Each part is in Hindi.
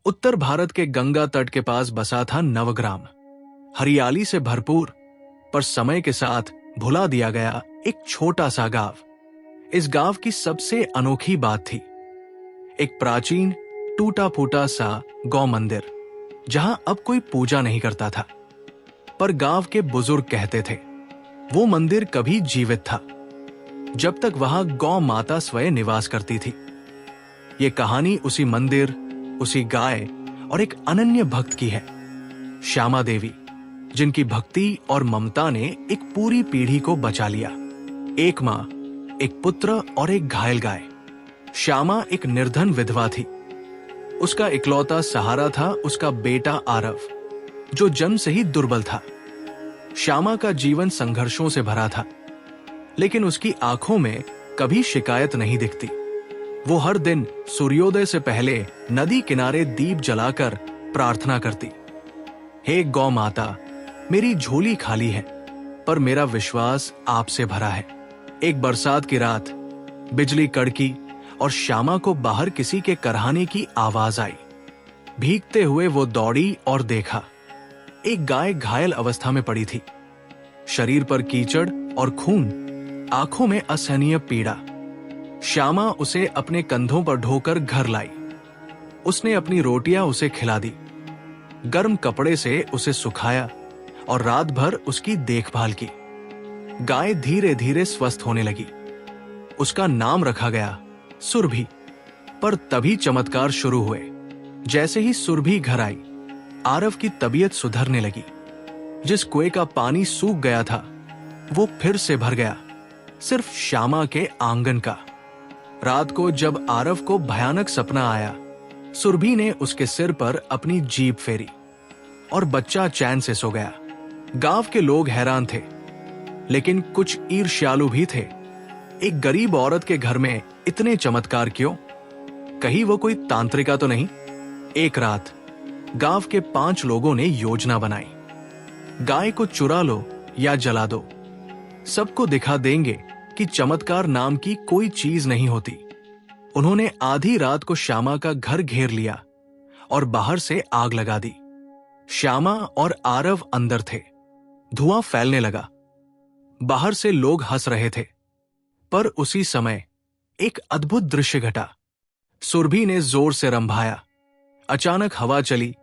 उत्तर भारत के गंगा तट के पास बसा था नवग्राम। हरियाली से भरपूर, पर समय के साथ भुला दिया गया एक छोटा सा गांव। इस गांव की सबसे अनोखी बात थी एक प्राचीन टूटा फूटा सा गौ मंदिर, जहां अब कोई पूजा नहीं करता था। पर गांव के बुजुर्ग कहते थे वो मंदिर कभी जीवित था, जब तक वहां गौ माता स्वयं निवास करती थी। ये कहानी उसी मंदिर, उसी गाय और एक अनन्य भक्त की है, श्यामा देवी, जिनकी भक्ति और ममता ने एक पूरी पीढ़ी को बचा लिया। एक मां, एक पुत्र और एक घायल गाय। श्यामा एक निर्धन विधवा थी। उसका इकलौता सहारा था उसका बेटा आरव, जो जन्म से ही दुर्बल था। श्यामा का जीवन संघर्षों से भरा था, लेकिन उसकी आंखों में कभी शिकायत नहीं दिखती। वो हर दिन सूर्योदय से पहले नदी किनारे दीप जलाकर प्रार्थना करती, हे गौ माता, मेरी झोली खाली है, पर मेरा विश्वास आपसे भरा है। एक बरसात की रात बिजली कड़की और श्यामा को बाहर किसी के करहाने की आवाज आई। भीगते हुए वो दौड़ी और देखा एक गाय घायल अवस्था में पड़ी थी। शरीर पर कीचड़ और खून, आंखों में असहनीय पीड़ा। श्यामा उसे अपने कंधों पर ढोकर घर लाई। उसने अपनी रोटियां उसे खिला दी, गर्म कपड़े से उसे सुखाया और रात भर उसकी देखभाल की। गाय धीरे धीरे स्वस्थ होने लगी। उसका नाम रखा गया सुरभि। पर तभी चमत्कार शुरू हुए। जैसे ही सुरभि घर आई, आरव की तबीयत सुधरने लगी। जिस कुएं का पानी सूख गया था, वो फिर से भर गया, सिर्फ श्यामा के आंगन का। रात को जब आरव को भयानक सपना आया, सुरभि ने उसके सिर पर अपनी जीभ फेरी और बच्चा चैन से सो गया। गांव के लोग हैरान थे, लेकिन कुछ ईर्ष्यालु भी थे। एक गरीब औरत के घर में इतने चमत्कार क्यों? कहीं वो कोई तांत्रिका तो नहीं? एक रात गांव के 5 लोगों ने योजना बनाई, गाय को चुरा लो या जला दो, सबको दिखा देंगे कि चमत्कार नाम की कोई चीज नहीं होती। उन्होंने आधी रात को श्यामा का घर घेर लिया और बाहर से आग लगा दी। श्यामा और आरव अंदर थे। धुआं फैलने लगा। बाहर से लोग हंस रहे थे। पर उसी समय एक अद्भुत दृश्य घटा। सुरभि ने जोर से रंभाया। अचानक हवा चली,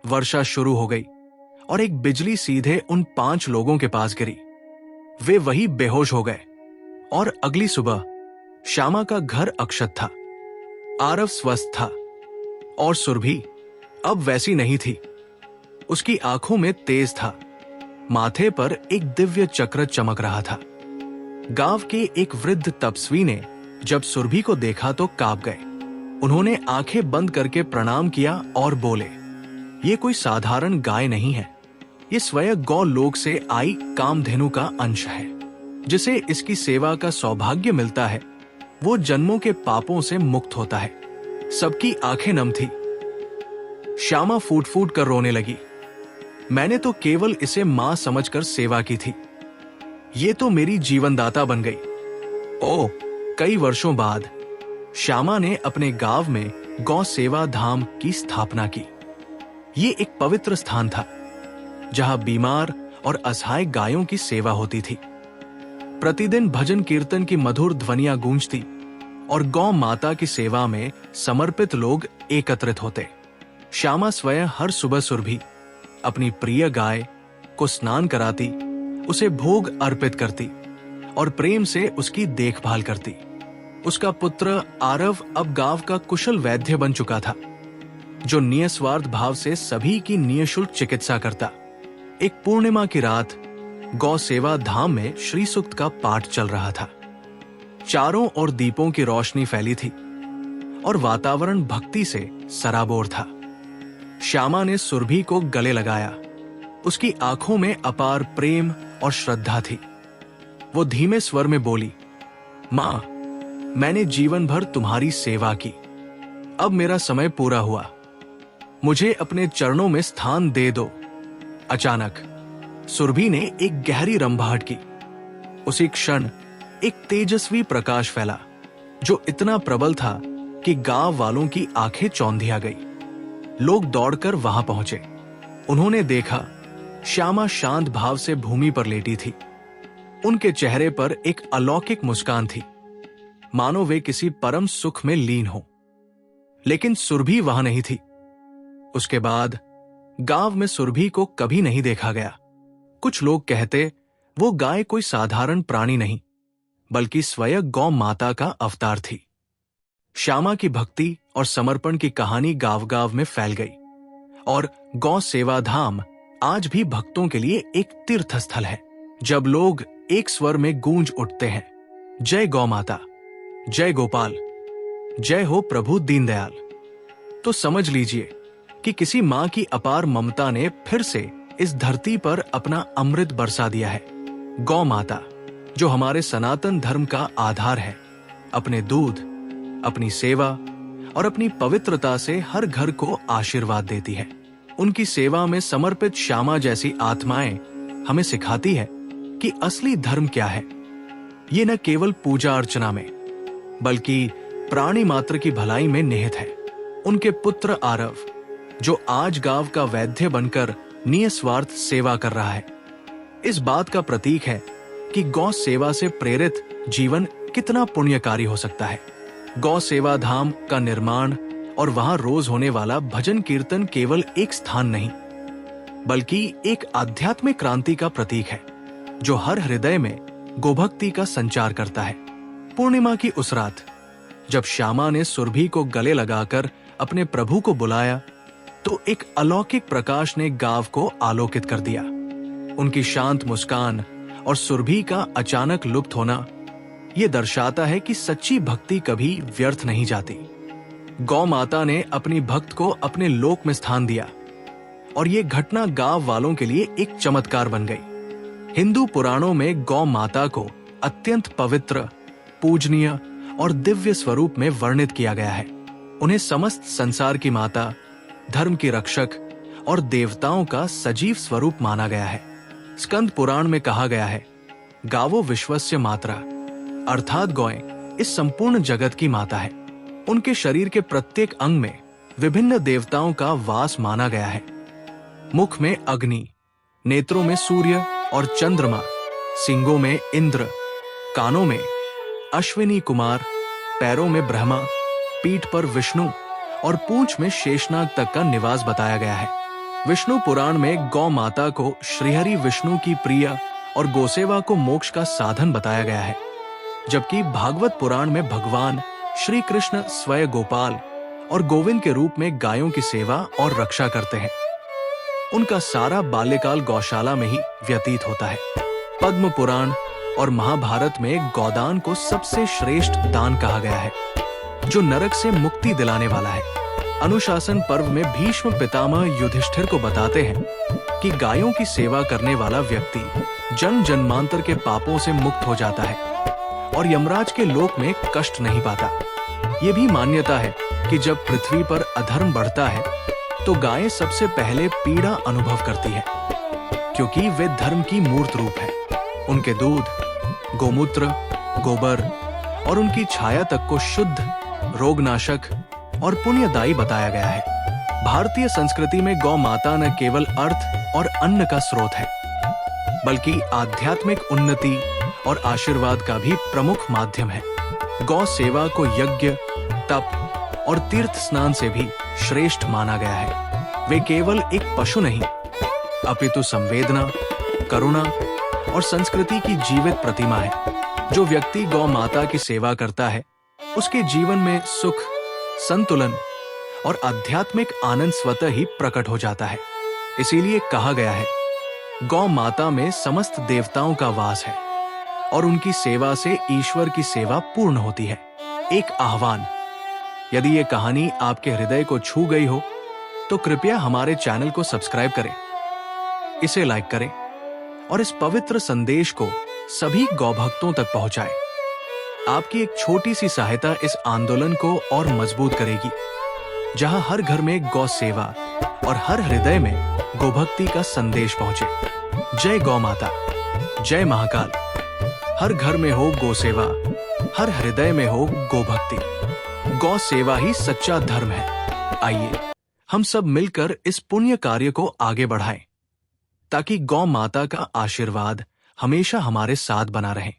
वर्षा शुरू हो गई और एक बिजली सीधे उन 5 लोगों के पास गिरी। वे वही बेहोश हो गए और अगली सुबह श्यामा का घर अक्षत था। आरव स्वस्थ था और सुरभि अब वैसी नहीं थी। उसकी आंखों में तेज था। माथे पर एक दिव्य चक्र चमक रहा था। गांव के एक वृद्ध तपस्वी ने जब सुरभि को देखा तो कांप गए। उन्होंने आंखें बंद करके प्रणाम किया और बोले, ये कोई साधारण गाय नहीं है, ये स्वयं गौ लोक से आई कामधेनु का अंश है। जिसे इसकी सेवा का सौभाग्य मिलता है, वो जन्मों के पापों से मुक्त होता है। सबकी आंखें नम थी। श्यामा फूट फूट कर रोने लगी। मैंने तो केवल इसे मां समझकर सेवा की थी, ये तो मेरी जीवनदाता बन गई। ओह, कई वर्षों बाद श्यामा ने अपने गांव में गौ सेवा धाम की स्थापना की। ये एक पवित्र स्थान था, जहां बीमार और असहाय गायों की सेवा होती थी। प्रतिदिन भजन कीर्तन की मधुर ध्वनियां गूंजती और गौ माता की सेवा में समर्पित लोग एकत्रित होते। श्यामा स्वयं हर सुबह सुरभि, अपनी प्रिय गाय को स्नान कराती, उसे भोग अर्पित करती और प्रेम से उसकी देखभाल करती। उसका पुत्र आरव अब गांव का कुशल वैद्य बन चुका था, जो निस्वार्थ भाव से सभी की निःशुल्क चिकित्सा करता। एक पूर्णिमा की रात गौ सेवा धाम में श्री सूक्त का पाठ चल रहा था। चारों ओर दीपों की रोशनी फैली थी और वातावरण भक्ति से सराबोर था। श्यामा ने सुरभि को गले लगाया। उसकी आंखों में अपार प्रेम और श्रद्धा थी। वो धीमे स्वर में बोली, मां, मैंने जीवन भर तुम्हारी सेवा की, अब मेरा समय पूरा हुआ, मुझे अपने चरणों में स्थान दे दो। अचानक सुरभि ने एक गहरी रंभाहट की। उसी क्षण एक तेजस्वी प्रकाश फैला, जो इतना प्रबल था कि गांव वालों की आंखें चौंधिया गई। लोग दौड़कर वहां पहुंचे। उन्होंने देखा श्यामा शांत भाव से भूमि पर लेटी थी। उनके चेहरे पर एक अलौकिक मुस्कान थी, मानो वे किसी परम सुख में लीन हो। लेकिन सुरभि वहां नहीं थी। उसके बाद गांव में सुरभि को कभी नहीं देखा गया। कुछ लोग कहते वो गाय कोई साधारण प्राणी नहीं, बल्कि स्वयं गौ माता का अवतार थी। श्यामा की भक्ति और समर्पण की कहानी गांव-गांव में फैल गई और गौ सेवा धाम आज भी भक्तों के लिए एक तीर्थ स्थल है। जब लोग एक स्वर में गूंज उठते हैं, जय गौ माता, जय गोपाल, जय हो प्रभु दीनदयाल, तो समझ लीजिए कि किसी मां की अपार ममता ने फिर से इस धरती पर अपना अमृत बरसा दिया है। गौ माता, जो हमारे सनातन धर्म का आधार है, अपने दूध, अपनी सेवा और अपनी पवित्रता से हर घर को आशीर्वाद देती है। उनकी सेवा में समर्पित श्यामा जैसी आत्माएं हमें सिखाती है कि असली धर्म क्या है। ये न केवल पूजा अर्चना में, बल्कि प्राणी मात्र की भलाई में निहित है। उनके पुत्र आरव, जो आज गांव का वैद्य बनकर निस्वार्थ सेवा कर रहा है, इस बात का प्रतीक है कि गौ सेवा से प्रेरित जीवन कितना पुण्यकारी हो सकता है। गौ सेवा धाम का निर्माण और वहां रोज होने वाला भजन कीर्तन केवल एक स्थान नहीं, बल्कि एक आध्यात्मिक क्रांति का प्रतीक है, जो हर हृदय में गोभक्ति का संचार करता है। पूर्णिमा की उस रात जब श्यामा ने सुरभि को गले लगाकर अपने प्रभु को बुलाया, तो एक अलौकिक प्रकाश ने गांव को आलोकित कर दिया। उनकी शांत मुस्कान और सुरभि का अचानक लुप्त होना यह दर्शाता है कि सच्ची भक्ति कभी व्यर्थ नहीं जाती। गौ माता ने अपनी भक्त को अपने लोक में स्थान दिया और ये घटना गांव वालों के लिए एक चमत्कार बन गई। हिंदू पुराणों में गौ माता को अत्यंत पवित्र, पूजनीय और दिव्य स्वरूप में वर्णित किया गया है। उन्हें समस्त संसार की माता, धर्म की रक्षक और देवताओं का सजीव स्वरूप माना गया है। स्कंद पुराण में कहा गया है, गावो विश्वस्य मात्रा, अर्थात गौएं इस संपूर्ण जगत की माता है। उनके शरीर के प्रत्येक अंग में विभिन्न देवताओं का वास माना गया है। मुख में अग्नि, नेत्रों में सूर्य और चंद्रमा, सींगों में इंद्र, कानों में अश्विनी कुमार, पैरों में ब्रह्मा, पीठ पर विष्णु और पूंछ में शेषनाग तक का निवास बताया गया है। विष्णु पुराण में गौ माता को श्रीहरि विष्णु की प्रिय और गोसेवा को मोक्ष का साधन बताया गया है, जबकि भागवत पुराण में भगवान श्री कृष्ण स्वयं गोपाल और गोविंद के रूप में गायों की सेवा और रक्षा करते हैं। उनका सारा बाल्यकाल गौशाला में ही व्यतीत होता है। पद्म पुराण और महाभारत में गौदान को सबसे श्रेष्ठ दान कहा गया है, जो नरक से मुक्ति दिलाने वाला है। अनुशासन पर्व में भीष्म पितामह युधिष्ठिर को बताते हैं कि गायों की सेवा करने वाला व्यक्ति जन्म जन्मांतर के पापों से मुक्त हो जाता है और यमराज के लोक में कष्ट नहीं पाता। ये भी मान्यता है कि जब पृथ्वी पर अधर्म बढ़ता है तो गायें सबसे पहले पीड़ा अनुभव करती है, क्योंकि वे धर्म की मूर्त रूप है। उनके दूध, गोमूत्र, गोबर और उनकी छाया तक को शुद्ध, रोगनाशक और पुण्यदायी बताया गया है। भारतीय संस्कृति में गौ माता न केवल अर्थ और अन्न का स्रोत है, बल्कि आध्यात्मिक उन्नति और आशीर्वाद का भी प्रमुख माध्यम है। गौ सेवा को यज्ञ, तप और तीर्थ स्नान से भी श्रेष्ठ माना गया है। वे केवल एक पशु नहीं, अपितु संवेदना, करुणा और संस्कृति की जीवित प्रतिमा है। जो व्यक्ति गौ माता की सेवा करता है, उसके जीवन में सुख, संतुलन और आध्यात्मिक आनंद स्वतः ही प्रकट हो जाता है। इसीलिए कहा गया है, गौ माता में समस्त देवताओं का वास है और उनकी सेवा से ईश्वर की सेवा पूर्ण होती है। एक आह्वान, यदि ये कहानी आपके हृदय को छू गई हो तो कृपया हमारे चैनल को सब्सक्राइब करें, इसे लाइक करें और इस पवित्र संदेश को सभी गौभक्तों तक पहुंचाएं। आपकी एक छोटी सी सहायता इस आंदोलन को और मजबूत करेगी, जहां हर घर में गौ सेवा और हर हृदय में गोभक्ति का संदेश पहुंचे। जय गौ माता, जय महाकाल। हर घर में हो गौ सेवा, हर हृदय में हो गोभक्ति। गौ सेवा ही सच्चा धर्म है। आइए हम सब मिलकर इस पुण्य कार्य को आगे बढ़ाएं ताकि गौ माता का आशीर्वाद हमेशा हमारे साथ बना रहे।